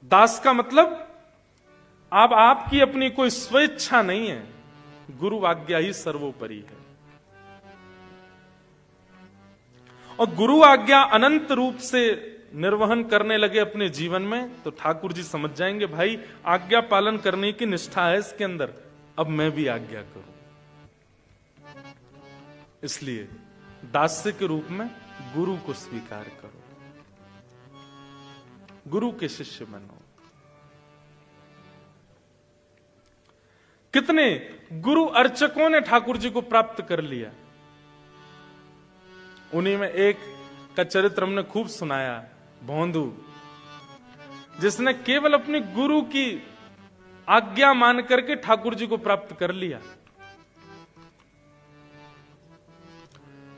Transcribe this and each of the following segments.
दास का मतलब अब आपकी अपनी कोई स्वेच्छा नहीं है, गुरु आज्ञा ही सर्वोपरि है। और गुरु आज्ञा अनंत रूप से निर्वहन करने लगे अपने जीवन में, तो ठाकुर जी समझ जाएंगे भाई आज्ञा पालन करने की निष्ठा है इसके अंदर, अब मैं भी आज्ञा करूं। इसलिए दास्य के रूप में गुरु को स्वीकार करो, गुरु के शिष्य बनो। कितने गुरु अर्चकों ने ठाकुर जी को प्राप्त कर लिया। उन्हीं में एक का चरित्र हमने खूब सुनाया, भोंदू, जिसने केवल अपने गुरु की आज्ञा मान करके ठाकुर जी को प्राप्त कर लिया।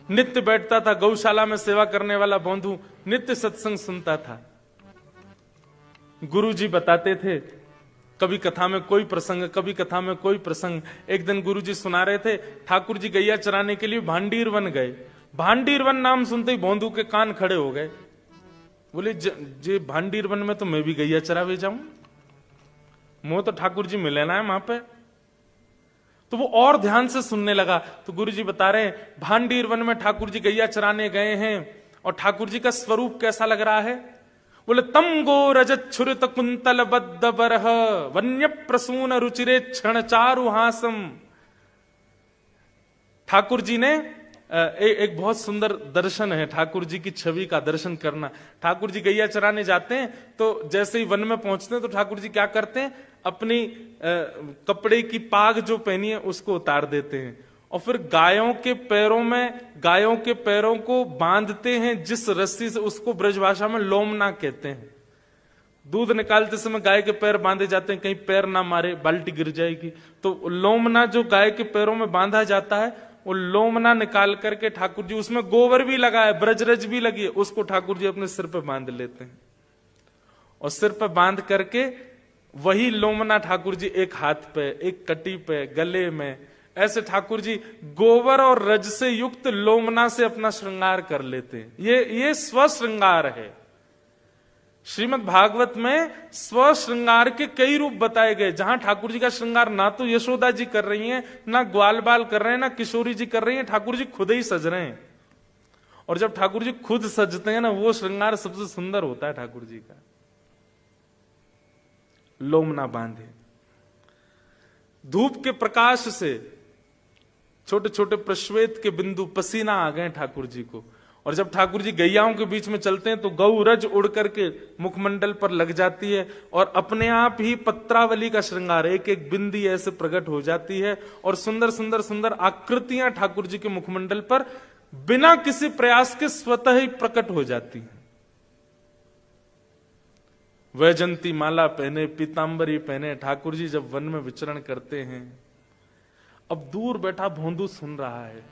नित्य बैठता था गौशाला में सेवा करने वाला भोंदू, नित्य सत्संग सुनता था। गुरु जी बताते थे, कभी कथा में कोई प्रसंग, कभी कथा में कोई प्रसंग। एक दिन गुरु जी सुना रहे थे, ठाकुर जी गैया चराने के लिए भांडीर वन गए। भांडीर वन नाम सुनते ही भोंदू के कान खड़े हो गए। बोले जे भांडीर वन में तो मैं भी गैया चरावे जाऊं, मोह तो ठाकुर जी मिले ना है वहां पे। तो वो और ध्यान से सुनने लगा। तो गुरु जी बता रहे हैं, भांडीर वन में ठाकुर जी गैया चराने गए हैं और ठाकुर जी का स्वरूप कैसा लग रहा है। बोले तम गो रजत छुरित कुंतल बद्ध बरह वन्य प्रसून रुचिरे क्षण चारु हासम। ठाकुर जी ने एक बहुत सुंदर दर्शन है, ठाकुर जी की छवि का दर्शन करना। ठाकुर जी गैया चराने जाते हैं तो जैसे ही वन में पहुंचते हैं तो ठाकुर जी क्या करते हैं, अपनी कपड़े की पाग जो पहनी है उसको उतार देते हैं और फिर गायों के पैरों में, गायों के पैरों को बांधते हैं जिस रस्सी से, उसको ब्रजभाषा में लोमना कहते हैं। दूध निकालते समय गाय के पैर बांधे जाते हैं, कहीं पैर ना मारे, बाल्टी गिर जाएगी। तो लोमना जो गाय के पैरों में बांधा जाता है, वो लोमना निकाल करके ठाकुर जी, उसमें गोबर भी लगा है, ब्रजरज भी लगी है, उसको ठाकुर जी अपने सिर पे बांध लेते हैं। और सिर पे बांध करके वही लोमना ठाकुर जी एक हाथ पे, एक कटी पे, गले में, ऐसे ठाकुर जी गोबर और रज से युक्त लोमना से अपना श्रृंगार कर लेते हैं। ये स्व श्रृंगार है। श्रीमद् भागवत में स्व श्रृंगार के कई रूप बताए गए, जहां ठाकुर जी का श्रृंगार ना तो यशोदा जी कर रही हैं, ना ग्वाल बाल कर रहे हैं, ना किशोरी जी कर रही हैं, ठाकुर जी खुद ही सज रहे हैं। और जब ठाकुर जी खुद सजते हैं ना, वो श्रृंगार सबसे सुंदर होता है ठाकुर जी का। लोमना बांधे, धूप के प्रकाश से छोटे छोटे प्रश्वेत के बिंदु पसीना आ गए ठाकुर जी को। और जब ठाकुर जी गैयाओं के बीच में चलते हैं तो गौ रज उड़ करके मुखमंडल पर लग जाती है और अपने आप ही पत्रावली का श्रृंगार, एक एक बिंदी ऐसे प्रकट हो जाती है और सुंदर सुंदर सुंदर आकृतियां ठाकुर जी के मुखमंडल पर बिना किसी प्रयास के स्वतः ही प्रकट हो जाती हैं। वैजंती माला पहने, पीतांबरी पहने ठाकुर जी जब वन में विचरण करते हैं। अब दूर बैठा भोंदू सुन रहा है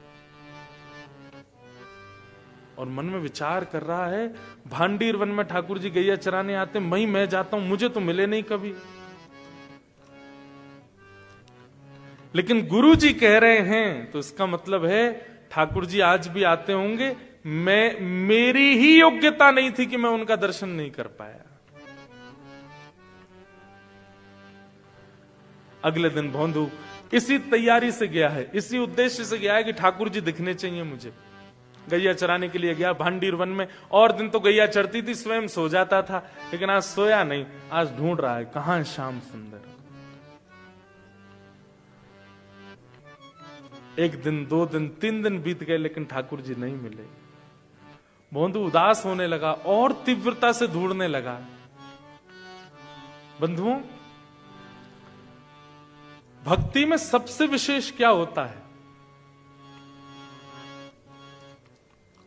और मन में विचार कर रहा है, भांडीर वन में ठाकुर जी गैया चराने आते, मैं जाता हूं, मुझे तो मिले नहीं कभी। लेकिन गुरु जी कह रहे हैं तो इसका मतलब है ठाकुर जी आज भी आते होंगे। मेरी ही योग्यता नहीं थी कि मैं उनका दर्शन नहीं कर पाया। अगले दिन भोंदू इसी तैयारी से गया है, इसी उद्देश्य से गया है कि ठाकुर जी दिखने चाहिए मुझे। गैया चराने के लिए गया भांडीर वन में। और दिन तो गैया चरती थी, स्वयं सो जाता था, लेकिन आज सोया नहीं, आज ढूंढ रहा है कहां है श्याम सुंदर। एक दिन, 2 दिन, 3 दिन बीत गए, लेकिन ठाकुर जी नहीं मिले। भोंदू उदास होने लगा और तीव्रता से ढूंढने लगा। बंधुओं, भक्ति में सबसे विशेष क्या होता है?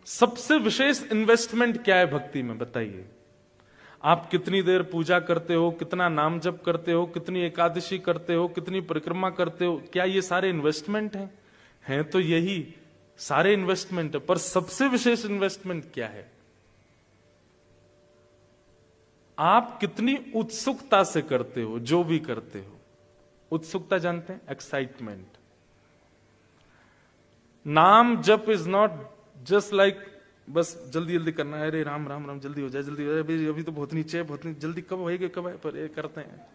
सबसे विशेष इन्वेस्टमेंट क्या है भक्ति में, बताइए। आप कितनी देर पूजा करते हो, कितना नाम जप करते हो, कितनी एकादशी करते हो, कितनी परिक्रमा करते हो, क्या ये सारे इन्वेस्टमेंट हैं? हैं तो यही सारे इन्वेस्टमेंट है, पर सबसे विशेष इन्वेस्टमेंट क्या है? आप कितनी उत्सुकता से करते हो जो भी करते हो। उत्सुकता जानते हैं? एक्साइटमेंट। नाम जप इज नॉट जस्ट लाइक बस जल्दी जल्दी करना है, अरे राम राम राम, जल्दी हो जाए, जल्दी हो जाए, अभी तो बहुत नीचे है, बहुत जल्दी कब होएगी, कब है, पर ये करते हैं।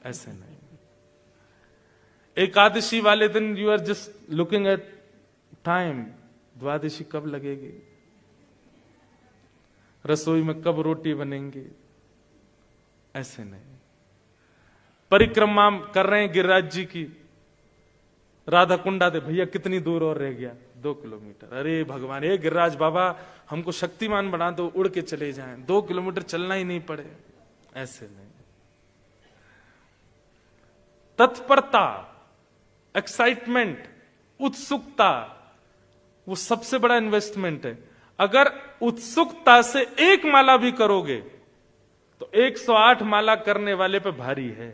ऐसे नहीं। एकादशी वाले दिन you are just looking at time, Dwadashi कब लगेगी, रसोई में कब रोटी बनेंगी, ऐसे नहीं। परिक्रमा कर रहे हैं गिरिराज जी की, राधा कुंडा दे, भैया कितनी दूर और रह गया, 2 किलोमीटर, अरे भगवान, हे गिरिराज बाबा हमको शक्तिमान बना दो, उड़ के चले जाएं, 2 किलोमीटर चलना ही नहीं पड़े, ऐसे नहीं। तत्परता, एक्साइटमेंट, उत्सुकता, वो सबसे बड़ा इन्वेस्टमेंट है। अगर उत्सुकता से 1 माला भी करोगे तो 108 माला करने वाले पे भारी है।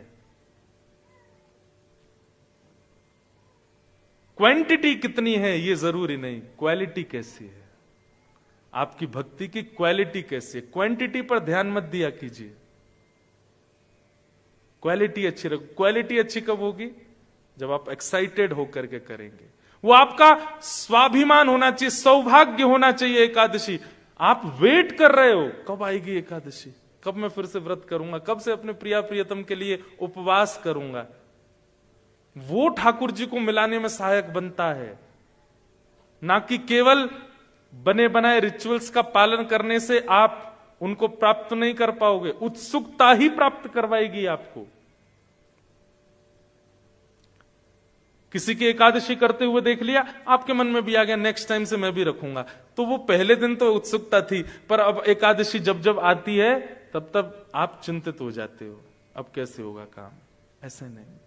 क्वांटिटी कितनी है ये जरूरी नहीं, क्वालिटी कैसी है, आपकी भक्ति की क्वालिटी कैसी है। क्वांटिटी पर ध्यान मत दिया कीजिए, क्वालिटी अच्छी रखो। क्वालिटी अच्छी कब होगी, जब आप एक्साइटेड होकर के करेंगे। वो आपका स्वाभिमान होना चाहिए, सौभाग्य होना चाहिए। एकादशी आप वेट कर रहे हो, कब आएगी एकादशी, कब मैं फिर से व्रत करूंगा, कब से अपने प्रिया प्रियतम के लिए उपवास करूंगा। वो ठाकुर जी को मिलाने में सहायक बनता है, ना कि केवल बने बनाए रिचुअल्स का पालन करने से आप उनको प्राप्त नहीं कर पाओगे। उत्सुकता ही प्राप्त करवाएगी आपको। किसी की एकादशी करते हुए देख लिया, आपके मन में भी आ गया नेक्स्ट टाइम से मैं भी रखूंगा, तो वो पहले दिन तो उत्सुकता थी, पर अब एकादशी जब जब आती है तब तब आप चिंतित हो जाते हो, अब कैसे होगा काम। ऐसे नहीं।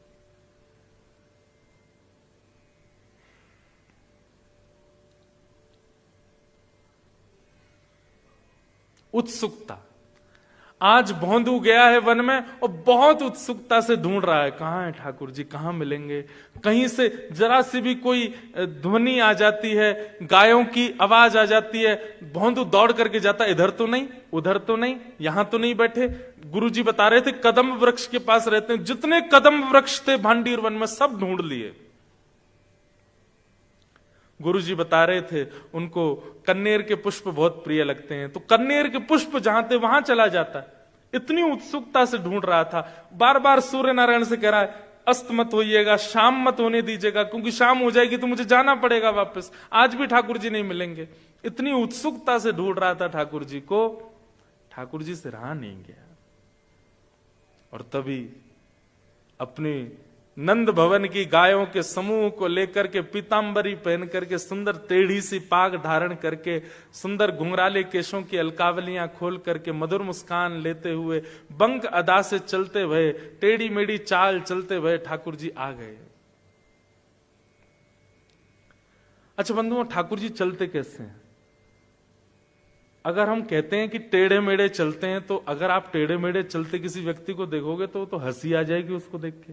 उत्सुकता। आज भोंदू गया है वन में और बहुत उत्सुकता से ढूंढ रहा है, कहां है ठाकुर जी, कहां मिलेंगे। कहीं से जरा सी भी कोई ध्वनि आ जाती है, गायों की आवाज आ जाती है, भोंदू दौड़ करके जाता, इधर तो नहीं, उधर तो नहीं, यहां तो नहीं बैठे। गुरुजी बता रहे थे कदम वृक्ष के पास रहते हैं, जितने कदम वृक्ष थे भांडीर वन में सब ढूंढ लिए। गुरुजी बता रहे थे उनको कन्नेर के पुष्प बहुत प्रिय लगते हैं, तो कन्नेर के पुष्प जहां थे वहां चला जाता। इतनी उत्सुकता से ढूंढ रहा था, बार बार सूर्य नारायण से कह रहा है अस्त मत होइएगा, शाम मत होने दीजिएगा, क्योंकि शाम हो जाएगी तो मुझे जाना पड़ेगा वापस, आज भी ठाकुर जी नहीं मिलेंगे। इतनी उत्सुकता से ढूंढ रहा था ठाकुर जी को, ठाकुर जी से रहा नहीं गया। और तभी अपनी नंद भवन की गायों के समूह को लेकर के, पीतांबरी पहन करके, सुंदर टेढ़ी सी पाग धारण करके, सुंदर घुंघराले केशों की अलकावलियां खोल करके, मधुर मुस्कान लेते हुए, बंक अदा से चलते हुए, टेढ़ी मेढ़ी चाल चलते हुए ठाकुर जी आ गए। अच्छा बंधुओं, ठाकुर जी चलते कैसे हैं? अगर हम कहते हैं कि टेढ़े मेढ़े चलते हैं, तो अगर आप टेढ़े मेढ़े चलते किसी व्यक्ति को देखोगे तो हंसी आ जाएगी उसको देख के।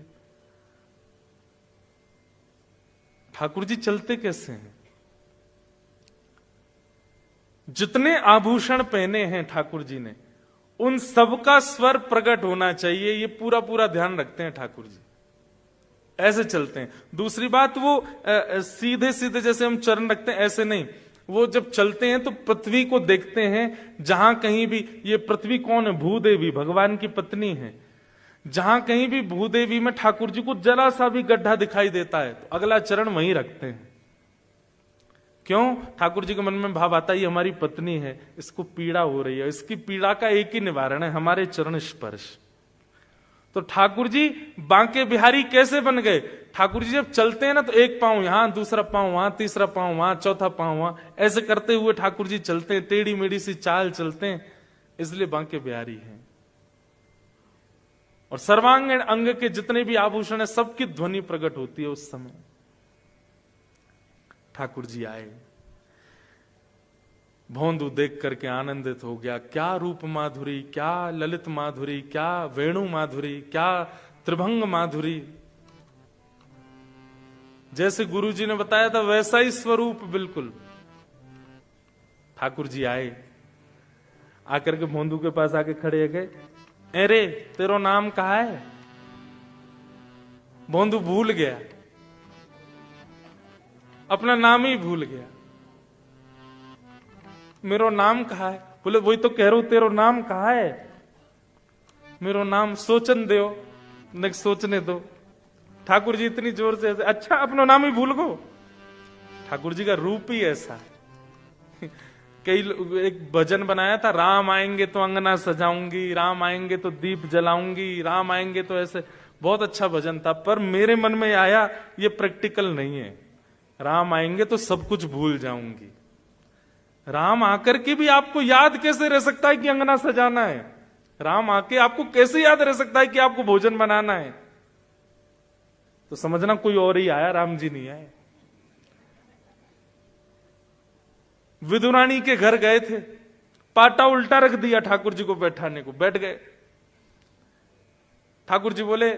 ठाकुर जी चलते कैसे हैं? जितने आभूषण पहने हैं ठाकुर जी ने, उन सबका स्वर प्रकट होना चाहिए, ये पूरा पूरा ध्यान रखते हैं ठाकुर जी, ऐसे चलते हैं। दूसरी बात, वो सीधे सीधे जैसे हम चरण रखते हैं ऐसे नहीं, वो जब चलते हैं तो पृथ्वी को देखते हैं। जहां कहीं भी, ये पृथ्वी कौन है? भूदेवी, भगवान की पत्नी है। जहां कहीं भी भूदेवी में ठाकुर जी को जरा सा भी गड्ढा दिखाई देता है तो अगला चरण वहीं रखते हैं। क्यों? ठाकुर जी के मन में भाव आता है ये हमारी पत्नी है, इसको पीड़ा हो रही है, इसकी पीड़ा का एक ही निवारण है, हमारे चरण स्पर्श। तो ठाकुर जी बांके बिहारी कैसे बन गए? ठाकुर जी जब चलते हैं ना तो एक पांव यहां, दूसरा पांव वहां, तीसरा पांव वहां, चौथा पांव वहां, ऐसे करते हुए ठाकुर जी चलते हैं, टेढ़ी मेढ़ी सी चाल चलते हैं, इसलिए बांके बिहारी हैं। और सर्वांगीण अंग के जितने भी आभूषण है सबकी ध्वनि प्रकट होती है उस समय। ठाकुर जी आए, भोंदू देख करके आनंदित हो गया। क्या रूप माधुरी, क्या ललित माधुरी, क्या वेणु माधुरी, क्या त्रिभंग माधुरी। जैसे गुरुजी ने बताया था वैसा ही स्वरूप बिल्कुल। ठाकुर जी आए, आकर के भोंदू के पास आके खड़े गए, अरे तेरो नाम कहा है? भोंदू भूल गया, अपना नाम ही भूल गया। मेरो नाम कहाँ है? बोले वही तो कह रहा हूं, तेरो नाम कहाँ है? मेरो नाम सोचन दो, न सोचने दो। ठाकुर जी इतनी जोर से ऐसे, अच्छा अपना नाम ही भूल गो। ठाकुर जी का रूप ही ऐसा। कई एक भजन बनाया था, राम आएंगे तो अंगना सजाऊंगी, राम आएंगे तो दीप जलाऊंगी, राम आएंगे तो ऐसे। बहुत अच्छा भजन था, पर मेरे मन में आया ये प्रैक्टिकल नहीं है। राम आएंगे तो सब कुछ भूल जाऊंगी। राम आकर के भी आपको याद कैसे रह सकता है कि अंगना सजाना है? राम आके आपको कैसे याद रह सकता है कि आपको भोजन बनाना है? तो समझना कोई और ही आया, राम जी नहीं आए। विदुरानी के घर गए थे, पाटा उल्टा रख दिया ठाकुर जी को बैठाने को, बैठ गए। ठाकुर जी बोले,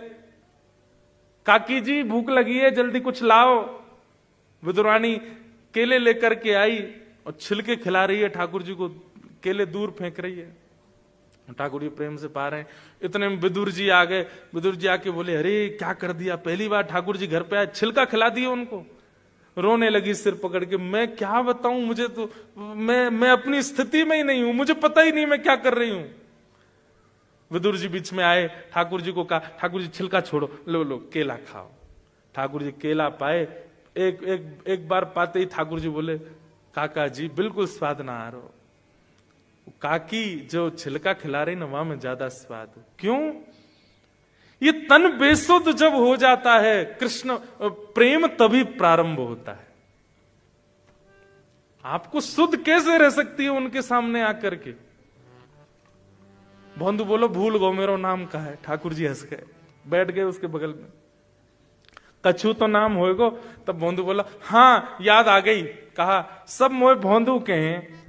काकी जी भूख लगी है, जल्दी कुछ लाओ। विदुरानी केले लेकर के आई और छिलके खिला रही है ठाकुर जी को, केले दूर फेंक रही है। ठाकुर जी प्रेम से पा रहे हैं। इतने में विदुर जी आ गए। विदुर जी आके बोले, अरे क्या कर दिया, पहली बार ठाकुर जी घर पे आए, छिलका खिला दिया उनको। रोने लगी सिर पकड़ के, मैं क्या बताऊं, मुझे तो मैं अपनी स्थिति में ही नहीं हूं, मुझे पता ही नहीं मैं क्या कर रही हूं। विदुर जी बीच में आए, ठाकुर जी को कहा, ठाकुर जी छिलका छोड़ो, लो लो केला खाओ। ठाकुर जी केला पाए, एक बार पाते ही ठाकुर जी बोले, काका जी बिल्कुल स्वाद ना आ रहा। काकी जो छिलका खिला रही ना, वहां में ज्यादा स्वाद। क्यों? ये तन बेसुध जब हो जाता है, कृष्ण प्रेम तभी प्रारंभ होता है। आपको शुद्ध कैसे रह सकती है उनके सामने आकर के? बंधु बोलो, भूल गो मेरो नाम कहा है। ठाकुर जी हंस गए, बैठ गए उसके बगल में। कछु तो नाम होएगो। तब बंधु बोला, हाँ याद आ गई। कहा, सब मोए भोंदू के हैं।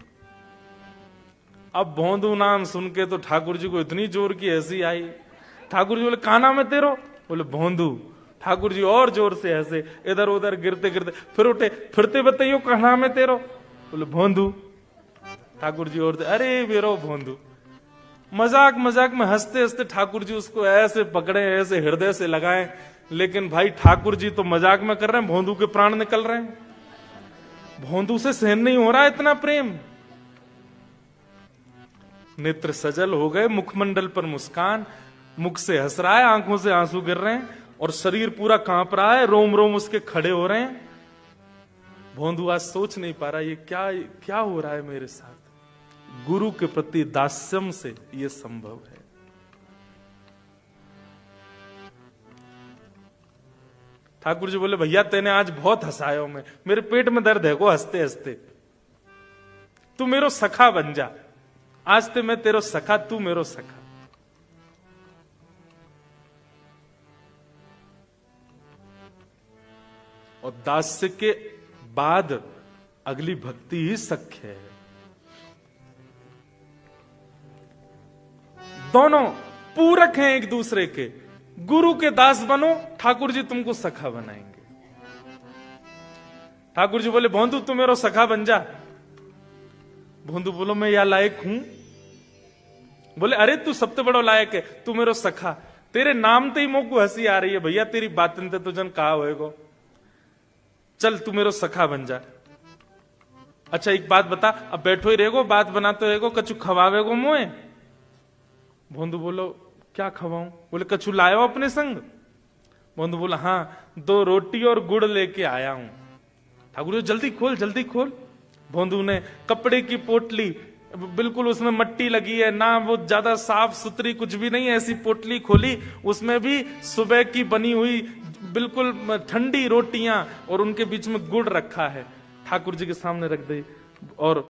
अब भोंदू नाम सुन के तो ठाकुर जी को इतनी जोर की हंसी आई। ठाकुर जी बोले, कहा नाम है तेरो? बोले भोंदू। ठाकुर जी और जोर से हंसे, इधर उधर गिरते गिरते फिर उठे, फिरते बताइयो कहा नाम है तेरो? बोले भोंदू। ठाकुर जी और अरे मेरो भोंदू। मजाक मजाक में हंसते हंसते ठाकुर जी उसको ऐसे पकड़े, ऐसे हृदय से लगाए। लेकिन भाई ठाकुर जी तो मजाक में कर रहे हैं, भोंदू के प्राण निकल रहे हैं। भोंदू से सहन नहीं हो रहा इतना प्रेम। नेत्र सजल हो गए, मुखमंडल पर मुस्कान, मुख से हंस रहा है, आंखों से आंसू गिर रहे हैं और शरीर पूरा कांप रहा है, रोम रोम उसके खड़े हो रहे हैं। भोंदू आज सोच नहीं पा रहा ये क्या हो रहा है मेरे साथ। गुरु के प्रति दास्यम से यह संभव है। ठाकुर जी बोले, भैया तेने आज बहुत हंसाया हो, मेरे पेट में दर्द है को हंसते हंसते। तू मेरो सखा बन जा, आज ते मैं तेरो सखा, तू मेरो सखा। और दास्य के बाद अगली भक्ति ही सख्य है। दोनों पूरक हैं एक दूसरे के। गुरु के दास बनो, ठाकुर जी तुमको सखा बनाएंगे। ठाकुर जी बोले, भोंदू तू मेरो सखा बन जा। भोंदू बोलो, मैं या लायक हूं? बोले, अरे तू सबसे बड़ा लायक है, तू मेरो सखा। तेरे नाम ते ही मोको हंसी आ रही है भैया, तेरी बातन ते तुझन कहा होएगो। चल तू मेरो सखा बन जा। अच्छा एक बात बता, अब बैठो ही रहेगो, बात बनाते रहेगो, कछु खवावेगो मोए? भोंदू बोलो, क्या खवाऊं? बोले, कछु लायो अपने संग? भोंदू बोला, हाँ 2 रोटी और गुड़ लेके आया हूं। ठाकुर जल्दी खोल जल्दी खोल। भोंदू ने कपड़े की पोटली, बिल्कुल उसमें मट्टी लगी है ना, वो ज्यादा साफ सुथरी कुछ भी नहीं, ऐसी पोटली खोली, उसमें भी सुबह की बनी हुई बिल्कुल ठंडी रोटियां और उनके बीच में गुड़ रखा है। ठाकुर जी के सामने रख दी और